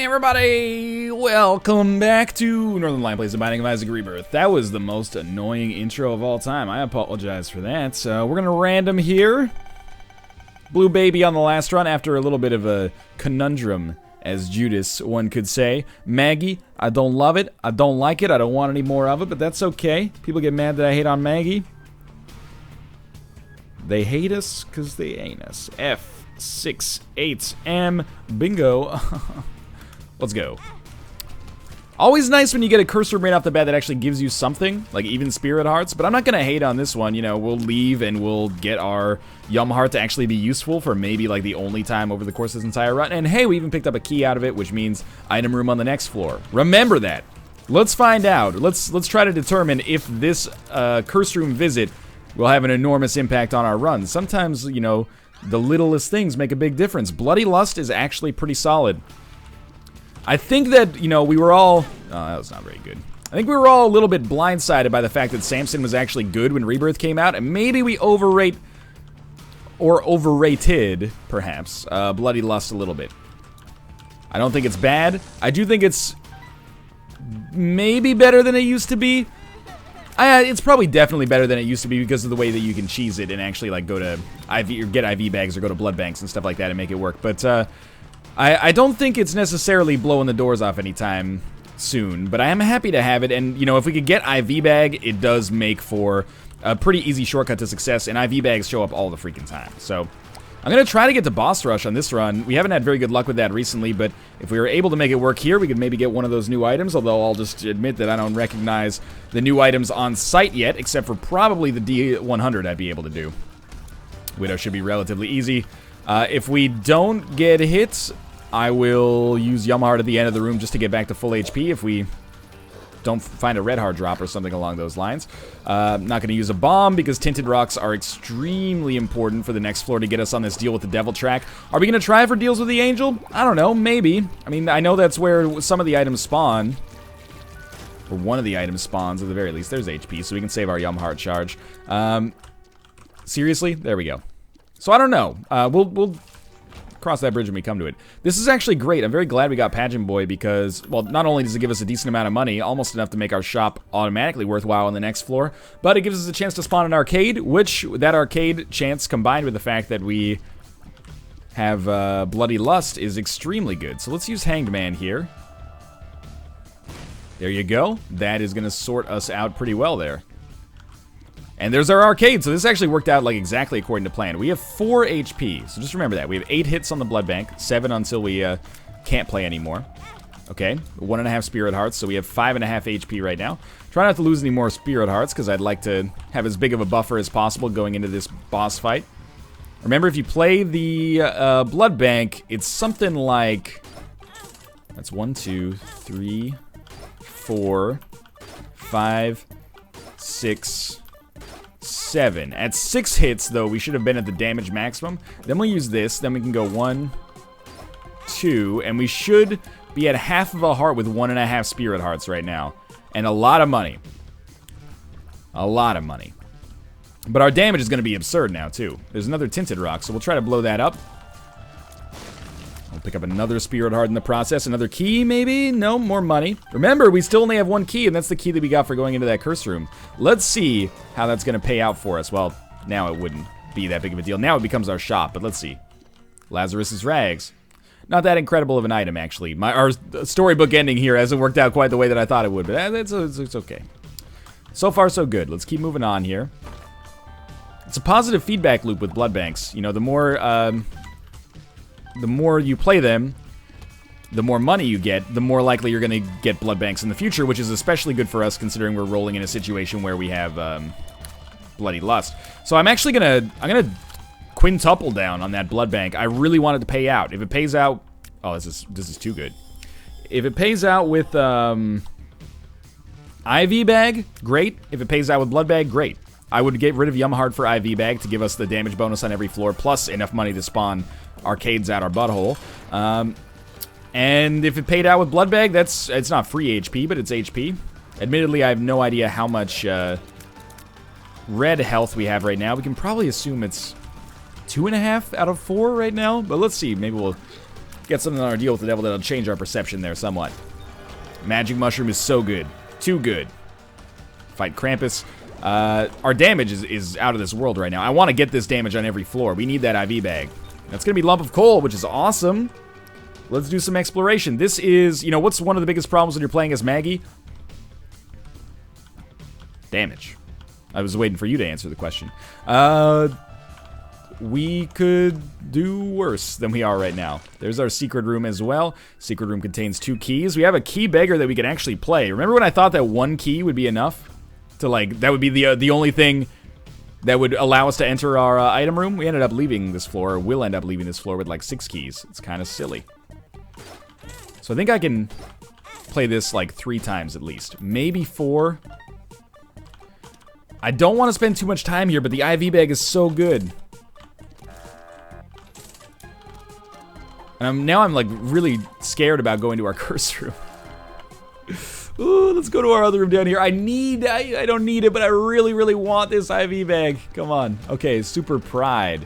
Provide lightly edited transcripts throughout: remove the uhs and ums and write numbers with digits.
everybody! Welcome back to Northern Lion Plays The Binding of Isaac Rebirth. That was the most annoying intro of all time. I apologize for that. So we're gonna random here. Blue baby on the last run after a little bit of a conundrum, as Judas, one could say. Maggie, I don't love it. I don't like it. I don't want any more of it, but that's okay. People get mad that I hate on Maggie. They hate us because they ain't us. F68M. Bingo. Let's go. Always nice when you get a cursor right off the bat that actually gives you something, like even Spirit Hearts, but I'm not going to hate on this one. You know, we'll leave and we'll get our Yum Heart to actually be useful for maybe like the only time over the course of this entire run. And hey, we even picked up a key out of it, which means item room on the next floor. Remember that. Let's find out. Let's try to determine if this curse room visit will have an enormous impact on our run. Sometimes, you know, the littlest things make a big difference. Bloody Lust is actually pretty solid. I think that, you know, we were all... Oh, that was not very good. I think we were all a little bit blindsided by the fact that Samson was actually good when Rebirth came out, and maybe we overrated, perhaps, Bloody Lust a little bit. I don't think it's bad. I do think it's maybe better than it used to be. It's probably definitely better than it used to be because of the way that you can cheese it and actually like go to IV or get IV bags or go to blood banks and stuff like that and make it work. But I don't think it's necessarily blowing the doors off anytime soon. But I am happy to have it, and you know, if we could get IV bag, it does make for a pretty easy shortcut to success. And IV bags show up all the freaking time. So I'm gonna try to get to boss rush on this run. We haven't had very good luck with that recently, but if we were able to make it work here, we could maybe get one of those new items, although I'll just admit that I don't recognize the new items on site yet, except for probably the D100 I'd be able to do. Widow should be relatively easy. If we don't get hit, I will use Yum Heart at the end of the room just to get back to full HP if we don't find a red heart drop or something along those lines. Not going to use a bomb because tinted rocks are extremely important for the next floor to get us on this deal with the devil track. Are we going to try for deals with the angel? I don't know, maybe. I mean, I know that's where some of the items spawn. Or one of the items spawns at the very least. There's HP, so we can save our Yum Heart charge. Seriously? There we go. So I don't know. We'll cross that bridge when we come to it. This is actually great. I'm very glad we got Pageant Boy because, well, not only does it give us a decent amount of money, almost enough to make our shop automatically worthwhile on the next floor, but it gives us a chance to spawn an arcade, which that arcade chance combined with the fact that we have Bloody Lust is extremely good. So let's use Hanged Man here. There you go. That is going to sort us out pretty well there. And there's our arcade, so this actually worked out like exactly according to plan. We have 4 HP, so just remember that. We have 8 hits on the blood bank, 7 until we can't play anymore. Okay, 1.5 Spirit Hearts, so we have 5.5 HP right now. Try not to lose any more Spirit Hearts, because I'd like to have as big of a buffer as possible going into this boss fight. Remember, if you play the blood bank, it's something like... That's 1, 2, 3, 4, 5, 6... 7. At 6 hits, though, we should have been at the damage maximum. Then we'll use this. Then we can go 1, 2, and we should be at half of a heart with 1.5 Spirit Hearts right now. And a lot of money. A lot of money. But our damage is going to be absurd now, too. There's another Tinted Rock, so we'll try to blow that up. We'll pick up another Spirit Heart in the process. Another key, maybe? No, more money. Remember, we still only have 1 key, and that's the key that we got for going into that curse room. Let's see how that's going to pay out for us. Well, now it wouldn't be that big of a deal. Now it becomes our shop, but let's see. Lazarus's Rags. Not that incredible of an item, actually. Our storybook ending here hasn't worked out quite the way that I thought it would, but it's okay. So far, so good. Let's keep moving on here. It's a positive feedback loop with blood banks. You know, the more you play them, the more money you get, the more likely you're going to get blood banks in the future, which is especially good for us considering we're rolling in a situation where we have Bloody Lust. So I'm actually I'm gonna quintuple down on that blood bank. I really want it to pay out. If it pays out, oh, this is too good. If it pays out with IV bag, great. If it pays out with blood bag, great. I would get rid of Yum Heart for IV bag to give us the damage bonus on every floor, plus enough money to spawn arcades out our butthole. And if it paid out with blood bag, it's not free HP, but it's HP. Admittedly, I have no idea how much red health we have right now. We can probably assume it's 2.5 out of 4 right now, but let's see. Maybe we'll get something on our deal with the devil that'll change our perception there somewhat. Magic Mushroom is so good. Too good. Fight Krampus. Our damage is out of this world right now. I want to get this damage on every floor. We need that IV bag. That's going to be Lump of Coal, which is awesome. Let's do some exploration. This is, you know, what's one of the biggest problems when you're playing as Maggie? Damage. I was waiting for you to answer the question. We could do worse than we are right now. There's our secret room as well. Secret room contains 2 keys. We have a key beggar that we can actually play. Remember when I thought that 1 key would be enough? To, like, that would be the only thing that would allow us to enter our item room? We ended up leaving this floor, or will end up leaving this floor with, like, 6 keys. It's kind of silly. So I think I can play this, like, 3 times at least. Maybe 4. I don't want to spend too much time here, but the IV bag is so good. And now I'm like really scared about going to our curse room. Ooh, let's go to our other room down here. I don't need it, but I really, really want this IV bag. Come on. Okay, Super Pride.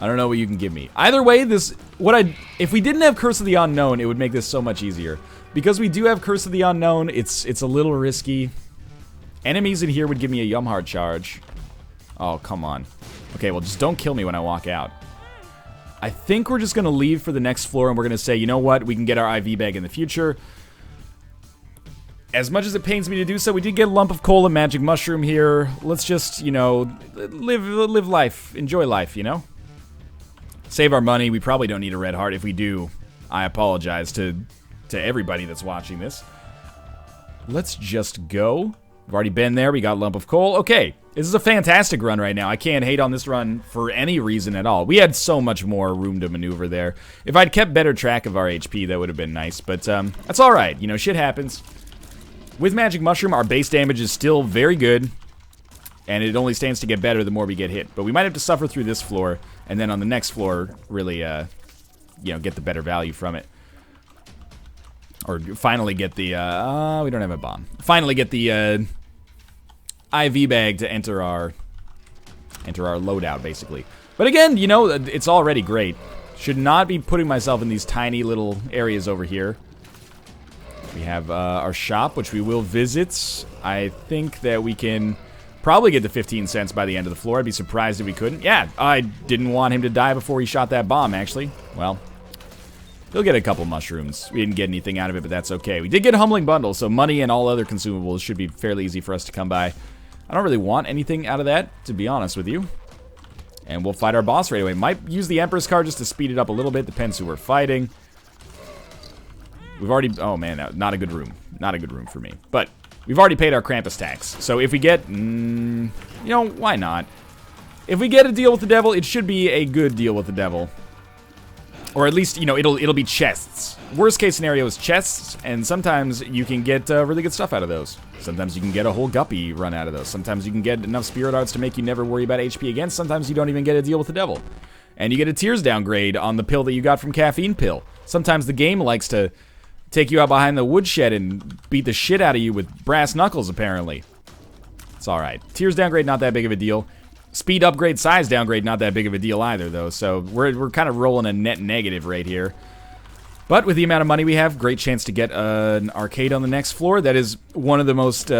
I don't know what you can give me. Either way, if we didn't have Curse of the Unknown, it would make this so much easier. Because we do have Curse of the Unknown, it's a little risky. Enemies in here would give me a Yumhard charge. Oh, come on. Okay, well, just don't kill me when I walk out. I think we're just going to leave for the next floor, and we're going to say, you know what, we can get our IV bag in the future. As much as it pains me to do so, we did get a Lump of Coal and Magic Mushroom here. Let's just, you know, live life, enjoy life, you know? Save our money. We probably don't need a red heart. If we do, I apologize to everybody that's watching this. Let's just go. We've already been there. We got Lump of Coal. Okay. This is a fantastic run right now. I can't hate on this run for any reason at all. We had so much more room to maneuver there. If I'd kept better track of our HP, that would have been nice. But that's all right. You know, shit happens. With Magic Mushroom, our base damage is still very good. And it only stands to get better the more we get hit. But we might have to suffer through this floor. And then on the next floor, really, you know, get the better value from it. Or finally get the, we don't have a bomb. Finally get the, IV bag to enter our loadout, basically. But again, you know, it's already great. Should not be putting myself in these tiny little areas over here. We have our shop, which we will visit. I think that we can probably get to 15 cents by the end of the floor. I'd be surprised if we couldn't. Yeah, I didn't want him to die before he shot that bomb, actually. Well, he'll get a couple mushrooms. We didn't get anything out of it, but that's okay. We did get a Humbling Bundle, so money and all other consumables should be fairly easy for us to come by. I don't really want anything out of that, to be honest with you. And we'll fight our boss right away. Might use the Empress card just to speed it up a little bit. Depends who we're fighting. We've already... Oh, man, not a good room. Not a good room for me. But we've already paid our Krampus tax. So if we get... you know, why not? If we get a deal with the devil, it should be a good deal with the devil. Or at least, you know, it'll be chests. Worst case scenario is chests, and sometimes you can get really good stuff out of those. Sometimes you can get a whole guppy run out of those. Sometimes you can get enough spirit hearts to make you never worry about HP again. Sometimes you don't even get a deal with the devil. And you get a tears downgrade on the pill that you got from Caffeine Pill. Sometimes the game likes to take you out behind the woodshed and beat the shit out of you with brass knuckles, apparently. It's alright. Tears downgrade, not that big of a deal. Speed upgrade, size downgrade, not that big of a deal either, though. So we're kind of rolling a net negative right here. But with the amount of money we have, great chance to get an arcade on the next floor. That is one of the most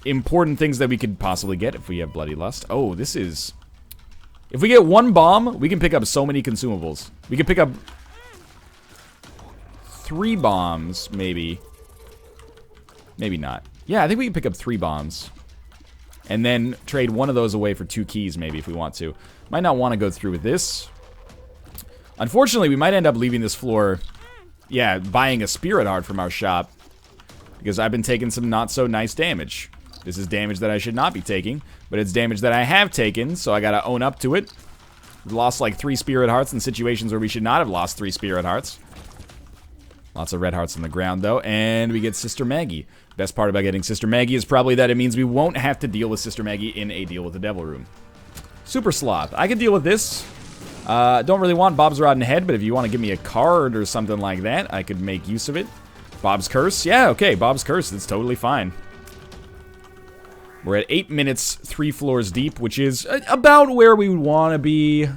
important things that we could possibly get if we have Bloody Lust. Oh, this is... If we get 1 bomb, we can pick up so many consumables. We can pick up 3 bombs, maybe. Maybe not. Yeah, I think we can pick up 3 bombs. And then trade one of those away for 2 keys, maybe, if we want to. Might not want to go through with this. Unfortunately, we might end up leaving this floor, yeah, buying a Spirit Heart from our shop. Because I've been taking some not-so-nice damage. This is damage that I should not be taking, but it's damage that I have taken, so I gotta own up to it. We lost like 3 Spirit Hearts in situations where we should not have lost 3 Spirit Hearts. Lots of red hearts on the ground, though, and we get Sister Maggie. Best part about getting Sister Maggie is probably that it means we won't have to deal with Sister Maggie in a Deal with the Devil room. Super Sloth. I can deal with this. Don't really want Bob's Rotten Head, but if you want to give me a card or something like that, I could make use of it. Bob's Curse. Yeah, okay, Bob's Curse. That's totally fine. We're at 8 minutes, 3 floors deep, which is about where we would want to be.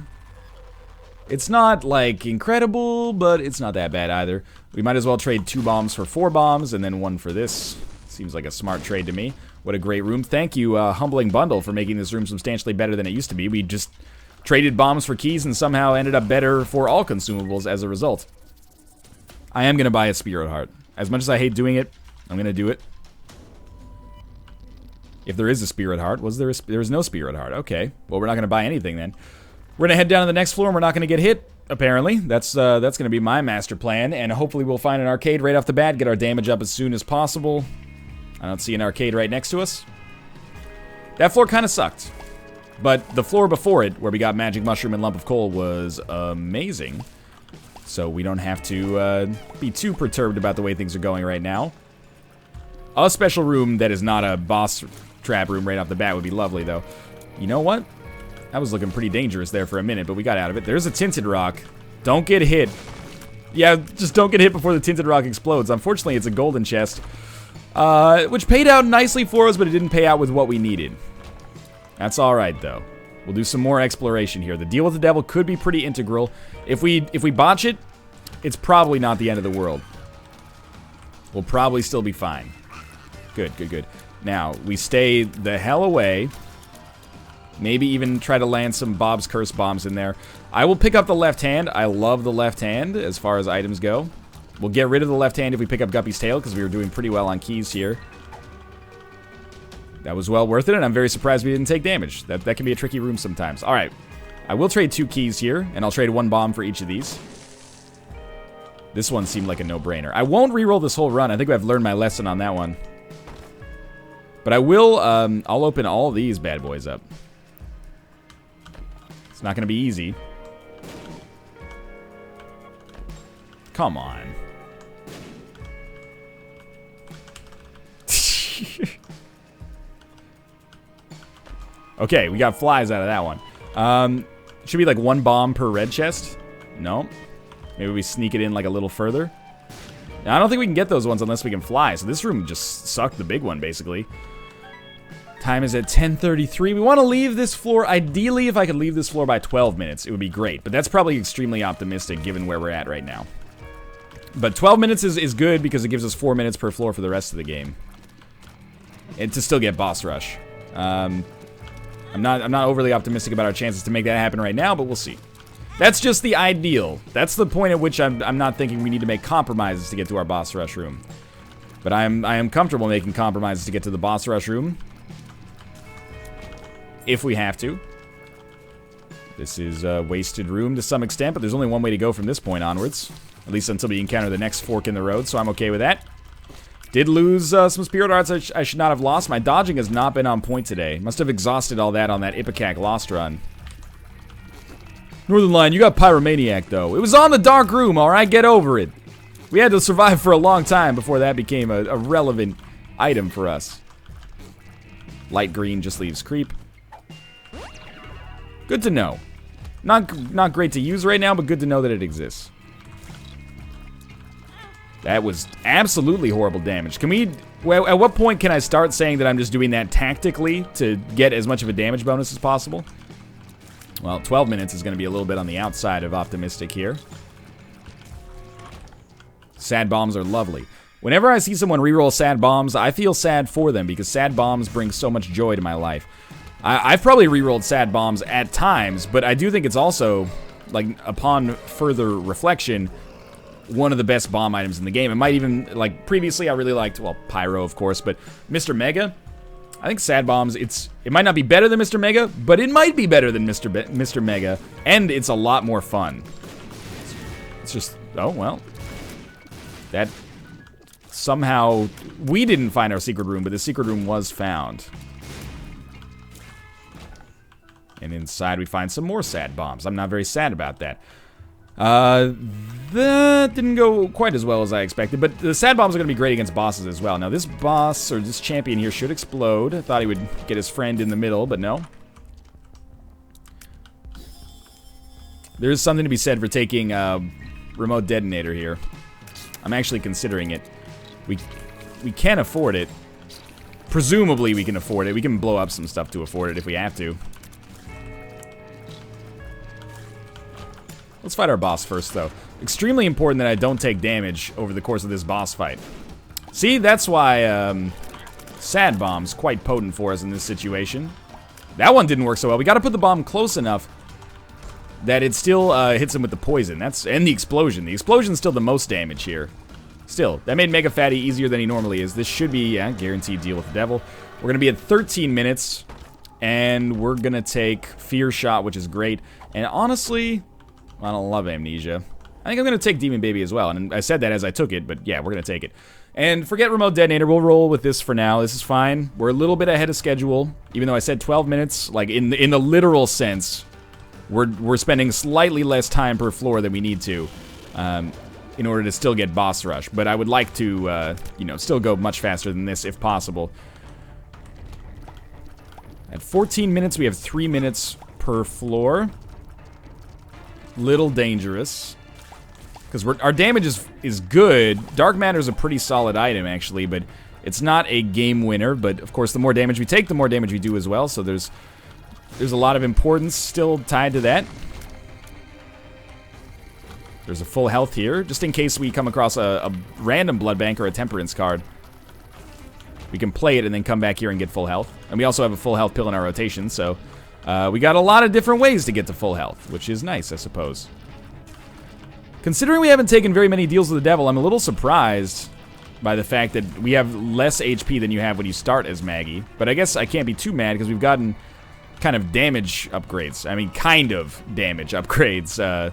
It's not, like, incredible, but it's not that bad either. We might as well trade 2 bombs for 4 bombs, and then 1 for this. Seems like a smart trade to me. What a great room. Thank you, Humbling Bundle, for making this room substantially better than it used to be. We just traded bombs for keys and somehow ended up better for all consumables as a result. I am going to buy a Spirit Heart. As much as I hate doing it, I'm going to do it. If there is a Spirit Heart, there is no Spirit Heart. Okay, well, we're not going to buy anything then. We're going to head down to the next floor and we're not going to get hit, apparently. That's going to be my master plan, and hopefully we'll find an arcade right off the bat, get our damage up as soon as possible. I don't see an arcade right next to us. That floor kind of sucked. But the floor before it, where we got Magic Mushroom and Lump of Coal, was amazing. So we don't have to be too perturbed about the way things are going right now. A special room that is not a boss trap room right off the bat would be lovely, though. You know what? That was looking pretty dangerous there for a minute, but we got out of it. There's a Tinted Rock. Don't get hit. Yeah, just don't get hit before the Tinted Rock explodes. Unfortunately, it's a golden chest. Which paid out nicely for us, but it didn't pay out with what we needed. That's alright, though. We'll do some more exploration here. The deal with the devil could be pretty integral. If we botch it, it's probably not the end of the world. We'll probably still be fine. Good, good, good. Now, we stay the hell away. Maybe even try to land some Bob's Curse bombs in there. I will pick up the left hand. I love the left hand as far as items go. We'll get rid of the left hand if we pick up Guppy's tail, because we were doing pretty well on keys here. That was well worth it, and I'm very surprised we didn't take damage. That can be a tricky room sometimes. Alright. I will trade 2 keys here, and I'll trade 1 bomb for each of these. This one seemed like a no-brainer. I won't reroll this whole run. I think I've learned my lesson on that one. But I will, I'll open all of these bad boys up. It's not going to be easy. Come on. Okay, we got flies out of that one. Should be like 1 bomb per red chest. No. Maybe we sneak it in like a little further. Now, I don't think we can get those ones unless we can fly. So this room just sucked the big one, basically. Time is at 10:33. We want to leave this floor. Ideally, if I could leave this floor by 12 minutes, it would be great. But that's probably extremely optimistic given where we're at right now. But 12 minutes is good because it gives us 4 minutes per floor for the rest of the game. And to still get boss rush. I'm not overly optimistic about our chances to make that happen right now, but we'll see. That's just the ideal. That's the point at which I'm not thinking we need to make compromises to get to our boss rush room. But I am comfortable making compromises to get to the boss rush room. If we have to. This is a wasted room to some extent, but there's only one way to go from this point onwards. At least until we encounter the next fork in the road, so I'm okay with that. Did lose some Spirit Hearts I should not have lost. My dodging has not been on point today. Must have exhausted all that on that Ipecac Lost run. Northern Lion, you got Pyromaniac, though. It was on the dark room, alright? Get over it. We had to survive for a long time before that became a relevant item for us. Light green just leaves creep. Good to know. Not great to use right now, but good to know that it exists. That was absolutely horrible damage. Can we... Well, at what point can I start saying that I'm just doing that tactically to get as much of a damage bonus as possible? Well, 12 minutes is going to be a little bit on the outside of optimistic here. Sad bombs are lovely. Whenever I see someone reroll sad bombs, I feel sad for them because sad bombs bring so much joy to my life. I've probably rerolled sad bombs at times, but I do think it's also, like, upon further reflection, one of the best bomb items in the game. It might even, like, previously I really liked, well, Pyro, of course, but Mr. Mega, I think sad bombs, it might not be better than Mr. Mega, but it might be better than Mr. Mega, and it's a lot more fun. It's just, oh, well, that somehow, we didn't find our secret room, but the secret room was found. And inside we find some more sad bombs. I'm not very sad about that. That didn't go quite as well as I expected, but the sad bombs are going to be great against bosses as well. Now this boss, or this champion here, should explode. I thought he would get his friend in the middle, but no. There is something to be said for taking remote detonator here. I'm actually considering it. We can afford it. Presumably we can afford it. We can blow up some stuff to afford it if we have to. Let's fight our boss first, though. Extremely important that I don't take damage over the course of this boss fight. See, that's why Sad Bomb's quite potent for us in this situation. That one didn't work so well. We got to put the bomb close enough that it still hits him with the poison. And the explosion. The explosion's still the most damage here. Still, that made Mega Fatty easier than he normally is. This should be, yeah, guaranteed deal with the devil. We're going to be at 13 minutes, and we're going to take Fear Shot, which is great. And honestly, I don't love Amnesia. I think I'm going to take Demon Baby as well, and I said that as I took it, but yeah, we're going to take it. And forget Remote Detonator, we'll roll with this for now. This is fine. We're a little bit ahead of schedule, even though I said 12 minutes. Like, in the literal sense, we're spending slightly less time per floor than we need to. In order to still get boss rush. But I would like to, you know, still go much faster than this if possible. At 14 minutes, we have 3 minutes per floor. Little dangerous. Because our damage is good. Dark Matter is a pretty solid item, actually, but it's not a game winner. But, of course, the more damage we take, the more damage we do as well. So there's a lot of importance still tied to that. There's a full health here, just in case we come across a random blood bank or a temperance card. We can play it and then come back here and get full health. And we also have a full health pill in our rotation, so we got a lot of different ways to get to full health, which is nice, I suppose. Considering we haven't taken very many deals with the devil, I'm a little surprised by the fact that we have less HP than you have when you start as Maggie. But I guess I can't be too mad because we've gotten kind of damage upgrades. I mean, kind of damage upgrades.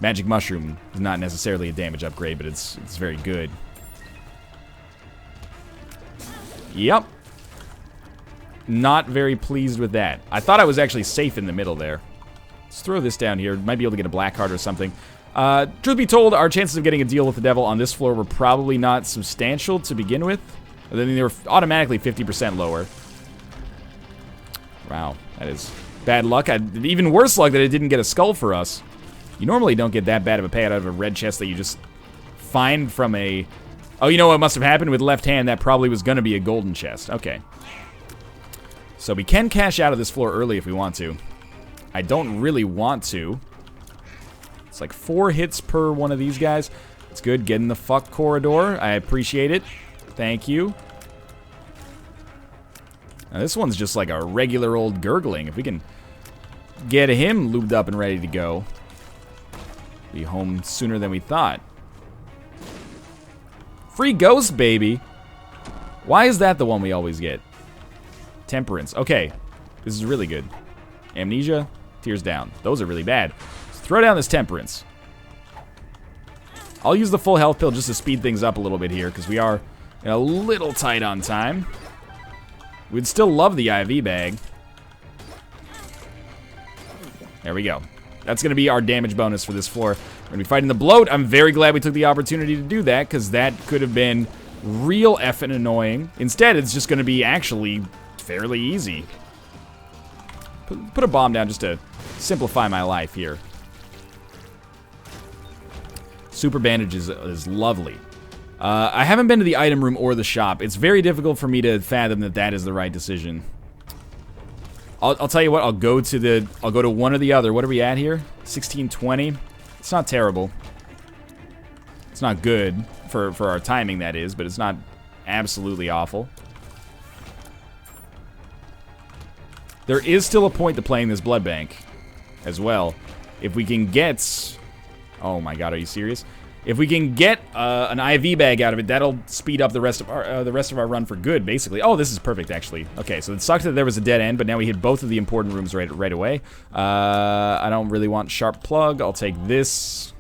Magic Mushroom is not necessarily a damage upgrade, but it's very good. Yep. Not very pleased with that. I thought I was actually safe in the middle there. Let's throw this down here. Might be able to get a black card or something. Truth be told, our chances of getting a deal with the devil on this floor were probably not substantial to begin with. I mean, they were automatically 50% lower. Wow, that is bad luck. Even worse luck that it didn't get a skull for us. You normally don't get that bad of a payout out of a red chest that you just find from a... Oh, you know what must have happened with left hand? That probably was going to be a golden chest. Okay. So we can cash out of this floor early if we want to. I don't really want to. It's like 4 hits per one of these guys. It's good. Get in the fuck corridor. I appreciate it. Thank you. Now, this one's just like a regular old gurgling. If we can get him lubed up and ready to go... Be home sooner than we thought. Free ghost, baby. Why is that the one we always get? Temperance. Okay. This is really good. Amnesia. Tears down. Those are really bad. Let's throw down this temperance. I'll use the full health pill just to speed things up a little bit here, because we are a little tight on time. We'd still love the IV bag. There we go. That's going to be our damage bonus for this floor. We're going to be fighting the bloat. I'm very glad we took the opportunity to do that, because that could have been real effing annoying. Instead, it's just going to be actually fairly easy. Put a bomb down just to simplify my life here. Super bandage is lovely. I haven't been to the item room or the shop. It's very difficult for me to fathom that that is the right decision. I'll tell you what, I'll go to one or the other. What are we at here? 1620. It's not terrible. It's not good for our timing, that is, but it's not absolutely awful. There is still a point to playing this blood bank as well. If we can get... Oh my god, are you serious? If we can get an IV bag out of it, that'll speed up the rest of our run for good, basically. Oh, this is perfect, actually. Okay, so it sucked that there was a dead end, but now we hit both of the important rooms right away. I don't really want sharp plug. I'll take this.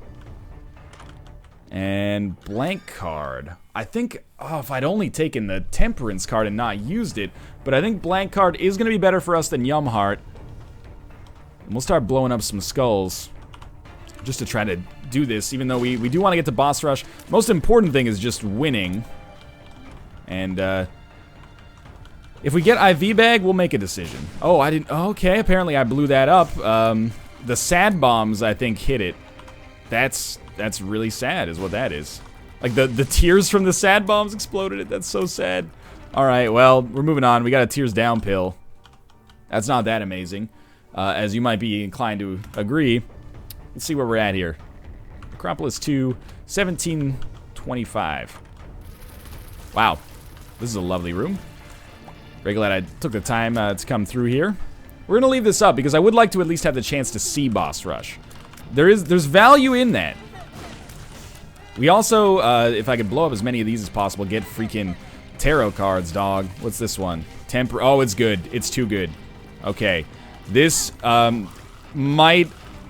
And blank card. I think, oh, if I'd only taken the temperance card and not used it, but I think blank card is going to be better for us than Yum Heart. And we'll start blowing up some skulls just to try to do this, even though we do want to get to boss rush. Most important thing is just winning. And if we get IV bag, we'll make a decision. Oh, I didn't... Okay, apparently I blew that up. The sad bombs, I think, hit it. That's really sad, is what that is. Like, the tears from the sad bombs exploded it. That's so sad. Alright, well, we're moving on. We got a tears down pill. That's not that amazing, as you might be inclined to agree. Let's see where we're at here. Acropolis 2, 1725. Wow. This is a lovely room. Very glad I took the time to come through here. We're going to leave this up because I would like to at least have the chance to see boss rush. There's value in that. We also, if I could blow up as many of these as possible, get freaking tarot cards, dog. What's this one? Oh, it's good. It's too good. Okay. This might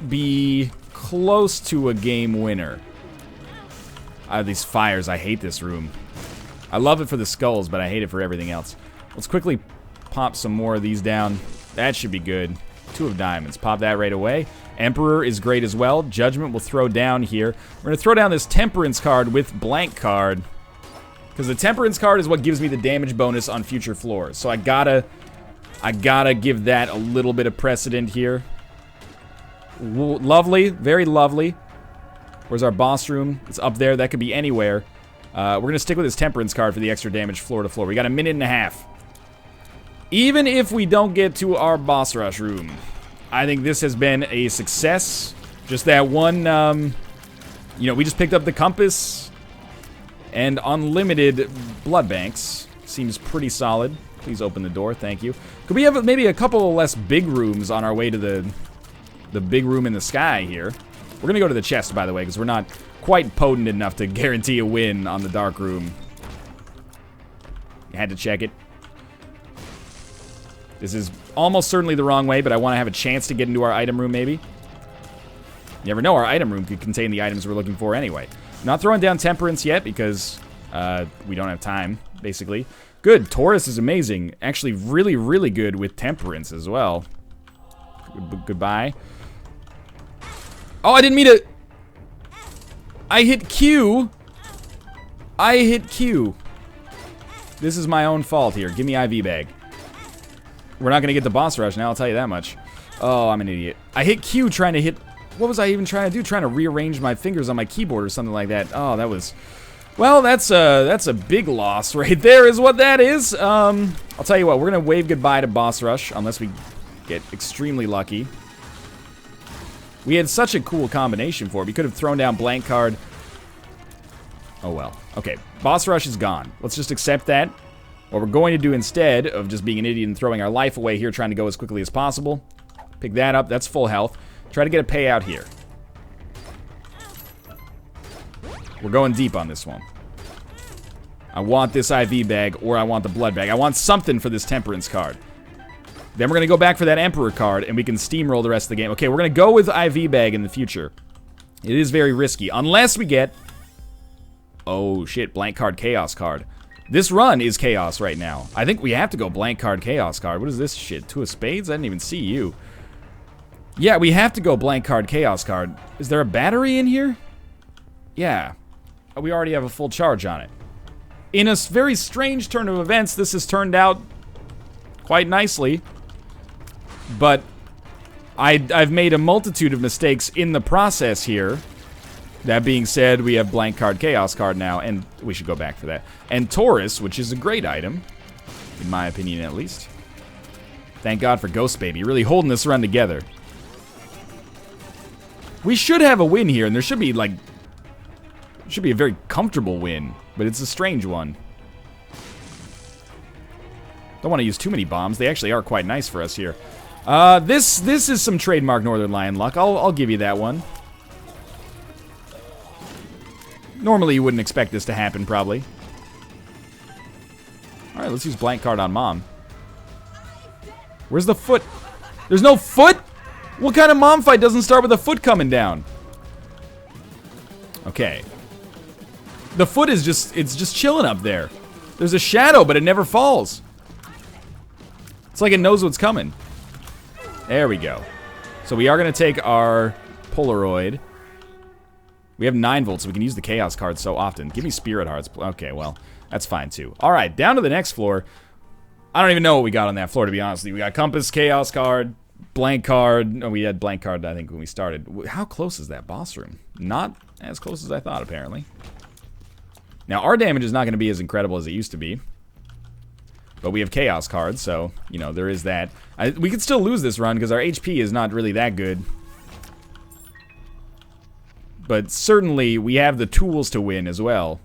be close to a game winner. These fires. I hate this room. I love it for the skulls, but I hate it for everything else. Let's quickly pop some more of these down. That should be good. 2 of diamonds. Pop that right away. Emperor is great as well. Judgment will throw down here. We're going to throw down this Temperance card with Blank card. Because the Temperance card is what gives me the damage bonus on future floors. So I gotta give that a little bit of precedent here. Lovely. Very lovely. Where's our boss room? It's up there. That could be anywhere. We're going to stick with this Temperance card for the extra damage floor to floor. We got a minute and a half. Even if we don't get to our boss rush room, I think this has been a success. Just that one, you know, we just picked up the compass and unlimited blood banks. Seems pretty solid. Please open the door, thank you. Could we have maybe a couple of less big rooms on our way to the big room in the sky here? We're gonna go to the chest, by the way, because we're not quite potent enough to guarantee a win on the dark room. You had to check it. This is almost certainly the wrong way, but I want to have a chance to get into our item room, maybe. You never know, our item room could contain the items we're looking for anyway. Not throwing down Temperance yet, because we don't have time, basically. Good, Taurus is amazing. Actually, really, really good with Temperance as well. Goodbye. Oh, I didn't mean to... I hit Q. I hit Q. This is my own fault here. Give me IV bag. We're not going to get the boss rush now, I'll tell you that much. Oh, I'm an idiot. I hit Q trying to hit... What was I even trying to do? Trying to rearrange my fingers on my keyboard or something like that. Oh, that was... Well, that's a big loss right there is what that is. I'll tell you what, we're going to wave goodbye to boss rush unless we get extremely lucky. We had such a cool combination for it. We could have thrown down Blank card. Oh, well. Okay, boss rush is gone. Let's just accept that. What we're going to do instead of just being an idiot and throwing our life away here, trying to go as quickly as possible, pick that up. That's full health. Try to get a payout here. We're going deep on this one. I want this IV bag or I want the blood bag. I want something for this Temperance card. Then we're going to go back for that Emperor card and we can steamroll the rest of the game. Okay, we're going to go with IV bag in the future. It is very risky. Unless we get... Oh, shit. Blank card, Chaos card. This run is Chaos right now. I think we have to go Blank card, Chaos card. What is this shit? 2 of spades? I didn't even see you. Yeah, we have to go Blank card, Chaos card. Is there a battery in here? Yeah. We already have a full charge on it. In a very strange turn of events, this has turned out quite nicely. But I've made a multitude of mistakes in the process here. That being said, we have Blank card, Chaos card now, and we should go back for that. And Taurus, which is a great item, in my opinion at least. Thank God for Ghost Baby, really holding this run together. We should have a win here, and there should be, like... should be a very comfortable win, but it's a strange one. Don't want to use too many bombs. They actually are quite nice for us here. This is some trademark Northern Lion luck. I'll give you that one. Normally, you wouldn't expect this to happen, probably. Alright, let's use Blank card on Mom. Where's the foot? There's no foot? What kind of mom fight doesn't start with a foot coming down? Okay. The foot is it's just chilling up there. There's a shadow, but it never falls. It's like it knows what's coming. There we go. So we are going to take our Polaroid. We have 9 volts, so we can use the Chaos card so often. Give me Spirit Hearts. Okay, well, that's fine too. All right, down to the next floor. I don't even know what we got on that floor, to be honest with you. We got Compass, Chaos card, Blank card. No, we had Blank card, I think, when we started. How close is that boss room? Not as close as I thought, apparently. Now, our damage is not going to be as incredible as it used to be. But we have Chaos cards, so, you know, there is that. We could still lose this run because our HP is not really that good. but certainly we have the tools to win as well.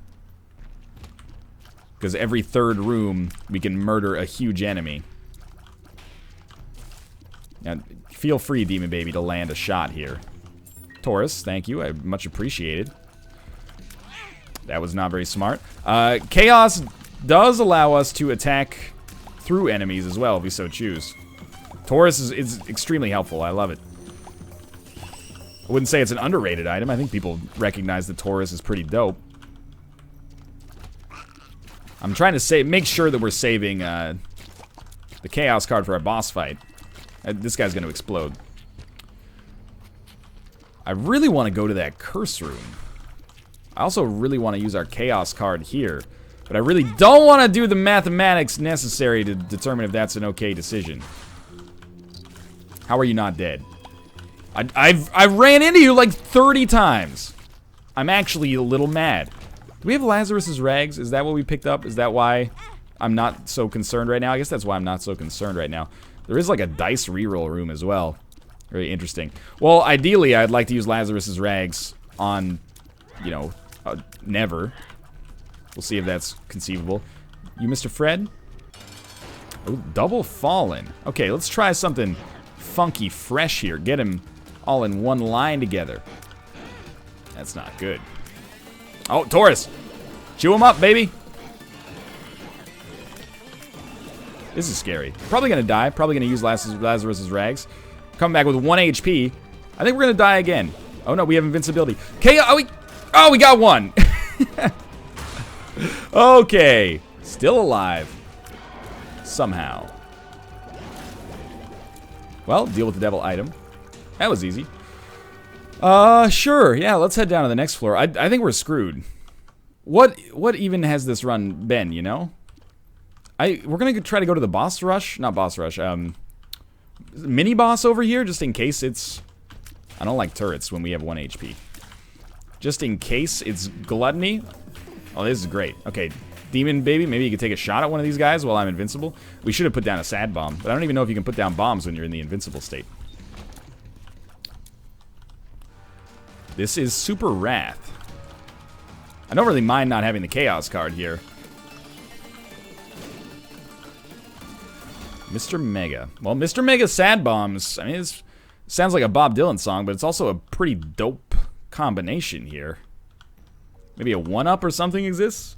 Because every third room, we can murder a huge enemy. Now, feel free, Demon Baby, to land a shot here. Taurus, thank you. I much appreciated. That was not very smart. Chaos does allow us to attack through enemies as well, if we so choose. Taurus is extremely helpful. I love it. I wouldn't say it's an underrated item. I think people recognize that Taurus is pretty dope. I'm trying to make sure that we're saving the Chaos card for our boss fight. This guy's going to explode. I really want to go to that curse room. I also really want to use our Chaos card here. But I really don't want to do the mathematics necessary to determine if that's an okay decision. How are you not dead? I ran into you like 30 times. I'm actually a little mad. Do we have Lazarus's rags? Is that what we picked up? Is that why I'm not so concerned right now? I guess that's why I'm not so concerned right now. There is like a dice reroll room as well. Very interesting. Well, ideally, I'd like to use Lazarus's rags on, you know, never. We'll see if that's conceivable. You, Mr. Fred? Oh, double fallen. Okay, let's try something funky fresh here. Get him all in one line together. That's not good. Oh, Taurus. Chew him up, baby. This is scary. Probably gonna die. Probably gonna use Lazarus's rags. Coming back with 1 HP. I think we're gonna die again. Oh no, we have invincibility. Oh, we got one. Okay. Still alive. Somehow. Well, deal with the devil item. That was easy. Sure. Yeah, let's head down to the next floor. I think we're screwed. What even has this run been, you know? We're gonna try to go to the boss rush. Not boss rush. Mini boss over here, just in case it's... I don't like turrets when we have 1 HP. Just in case it's gluttony. Oh, this is great. Okay, Demon Baby, maybe you could take a shot at one of these guys while I'm invincible. We should have put down a sad bomb, but I don't even know if you can put down bombs when you're in the invincible state. This is Super Wrath. I don't really mind not having the Chaos card here. Mr. Mega. Well, Mr. Mega Sad Bombs, I mean, it sounds like a Bob Dylan song, but it's also a pretty dope combination here. Maybe a 1-up or something exists?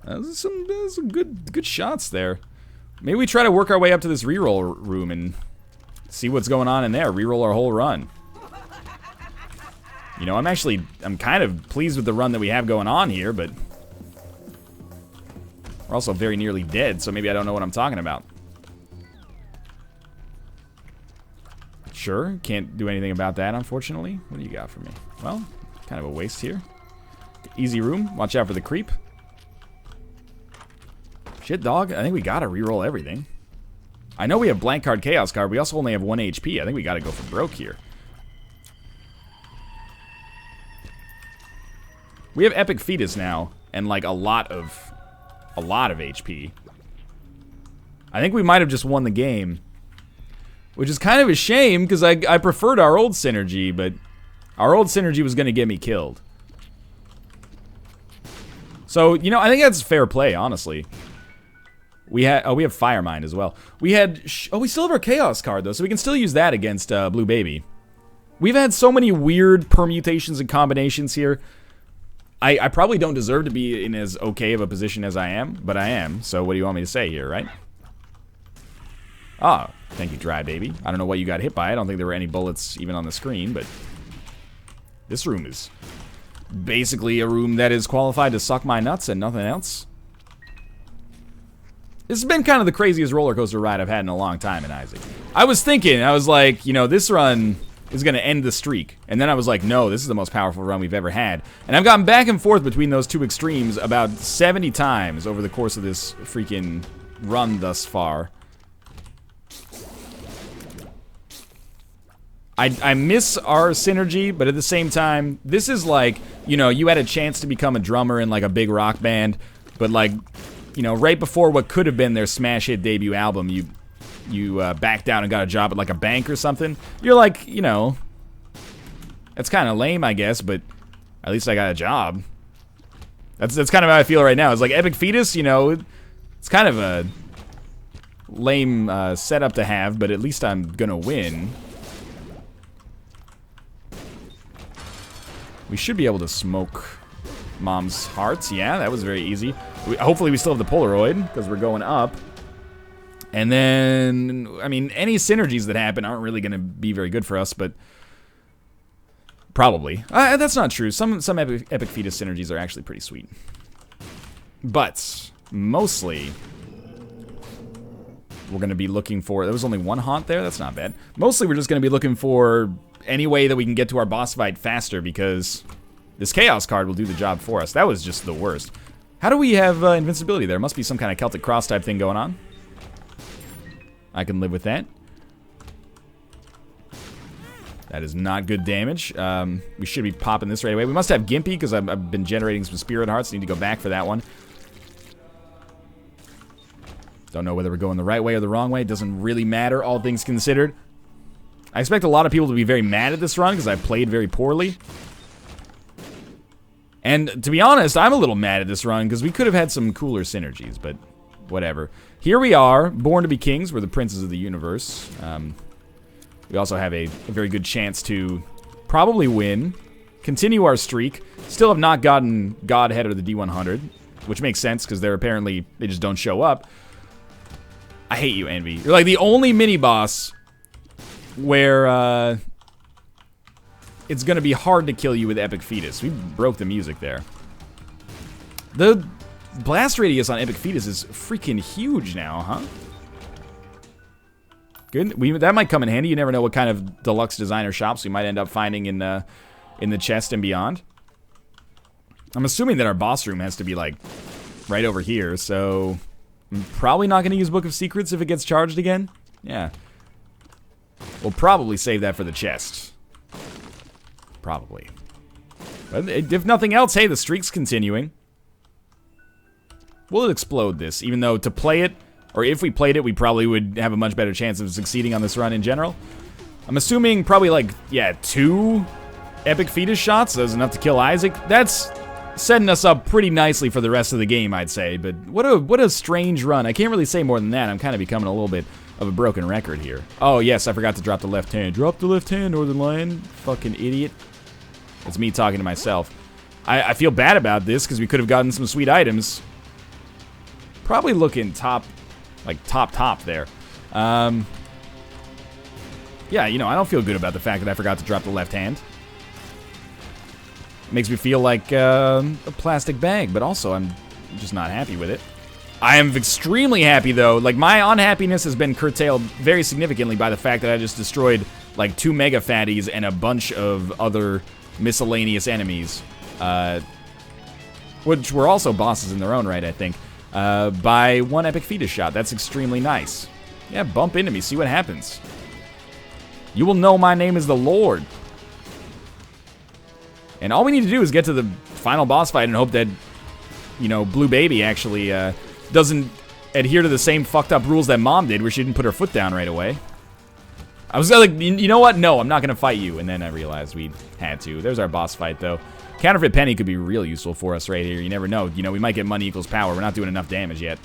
There's some good shots there. Maybe we try to work our way up to this reroll room and see what's going on in there. Reroll our whole run. You know, I'm kind of pleased with the run that we have going on here, but we're also very nearly dead, so maybe I don't know what I'm talking about. Sure, can't do anything about that, unfortunately. What do you got for me? Well, kind of a waste here. Easy room. Watch out for the creep. Shit, dog. I think we gotta reroll everything. I know we have blank card, chaos card. We also only have 1 HP. I think we gotta go for broke here. We have Epic Fetus now, and like a lot of HP. I think we might have just won the game, which is kind of a shame because I preferred our old synergy, but our old synergy was going to get me killed. So, you know, I think that's fair play, honestly. We have Firemind as well. We still have our Chaos card though, so we can still use that against Blue Baby. We've had so many weird permutations and combinations here. I probably don't deserve to be in as okay of a position as I am, but I am. So what do you want me to say here, right? Ah, thank you, Dry Baby. I don't know what you got hit by. I don't think there were any bullets even on the screen, but this room is basically a room that is qualified to suck my nuts and nothing else. This has been kind of the craziest roller coaster ride I've had in a long time in Isaac. I was like, you know, this run is going to end the streak. And then I was like, no, this is the most powerful run we've ever had. And I've gotten back and forth between those two extremes about 70 times over the course of this freaking run thus far. I miss our synergy, but at the same time, this is like, you know, you had a chance to become a drummer in like a big rock band, but like, you know, right before what could have been their smash hit debut album, you backed out and got a job at like a bank or something. You're like, you know, That's kind of lame, I guess, but at least I got a job. That's kind of how I feel right now. It's like Epic Fetus, you know, it's kind of a lame setup to have, but at least I'm gonna win. We should be able to smoke Mom's hearts. Yeah, that was very easy. Hopefully we still have the Polaroid, because we're going up. And then, I mean, any synergies that happen aren't really gonna be very good for us, but probably. That's not true. Some Epic Fetus synergies are actually pretty sweet. But mostly, we're going to be looking for... There was only one haunt there? That's not bad. Mostly, we're just going to be looking for any way that we can get to our boss fight faster, because this Chaos card will do the job for us. That was just the worst. How do we have invincibility there? Must be some kind of Celtic Cross type thing going on. I can live with that. That is not good damage. We should be popping this right away. We must have Gimpy, because I've been generating some Spirit Hearts. Need to go back for that one. Don't know whether we're going the right way or the wrong way. Doesn't really matter, all things considered. I expect a lot of people to be very mad at this run, because I played very poorly. And to be honest, I'm a little mad at this run, because we could have had some cooler synergies, but whatever. Here we are, born to be kings. We're the princes of the universe. We also have a very good chance to probably win, continue our streak. Still have not gotten Godhead or the D100, which makes sense because they just don't show up. I hate you, Envy. You're like the only mini-boss where it's going to be hard to kill you with Epic Fetus. We broke the music there. The blast radius on Epic Fetus is freaking huge now, huh? Good. That might come in handy. You never know what kind of deluxe designer shops we might end up finding in the chest and beyond. I'm assuming that our boss room has to be like right over here, so I'm probably not going to use Book of Secrets if it gets charged again. Yeah. We'll probably save that for the chest. Probably. But if nothing else, hey, the streak's continuing. We'll explode this, even though to play it, or if we played it, we probably would have a much better chance of succeeding on this run in general. I'm assuming probably like, yeah, 2 Epic Fetus shots. That was enough to kill Isaac. That's setting us up pretty nicely for the rest of the game, I'd say. But what a strange run. I can't really say more than that. I'm kind of becoming a little bit of a broken record here. Oh, yes, I forgot to drop the left hand. Drop the left hand, Northern Lion. Fucking idiot. That's me talking to myself. I feel bad about this because we could have gotten some sweet items. Probably looking top... like top there. Yeah, you know, I don't feel good about the fact that I forgot to drop the left hand. It makes me feel like a plastic bag, but also I'm just not happy with it. I am extremely happy though. Like, my unhappiness has been curtailed very significantly by the fact that I just destroyed like 2 mega fatties and a bunch of other miscellaneous enemies, which were also bosses in their own right, I think. By 1 Epic Fetus shot. That's extremely nice. Yeah, bump into me, see what happens. You will know my name is the Lord. And all we need to do is get to the final boss fight and hope that, you know, Blue Baby actually doesn't adhere to the same fucked up rules that Mom did, where she didn't put her foot down right away. I was like, you know what? No, I'm not going to fight you. And then I realized we had to. There's our boss fight, though. Counterfeit Penny could be real useful for us right here. You never know. You know, we might get money equals power. We're not doing enough damage yet.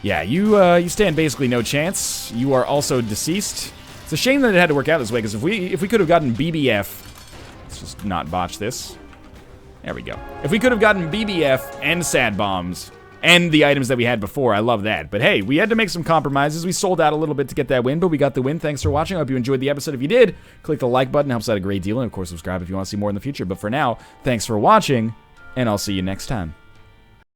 Yeah, you stand basically no chance. You are also deceased. It's a shame that it had to work out this way, because if we could have gotten BBF... Let's just not botch this. There we go. If we could have gotten BBF and Sad Bombs and the items that we had before, I love that. But hey, we had to make some compromises. We sold out a little bit to get that win, but we got the win. Thanks for watching. I hope you enjoyed the episode. If you did, click the like button. It helps out a great deal. And of course, subscribe if you want to see more in the future. But for now, thanks for watching, and I'll see you next time.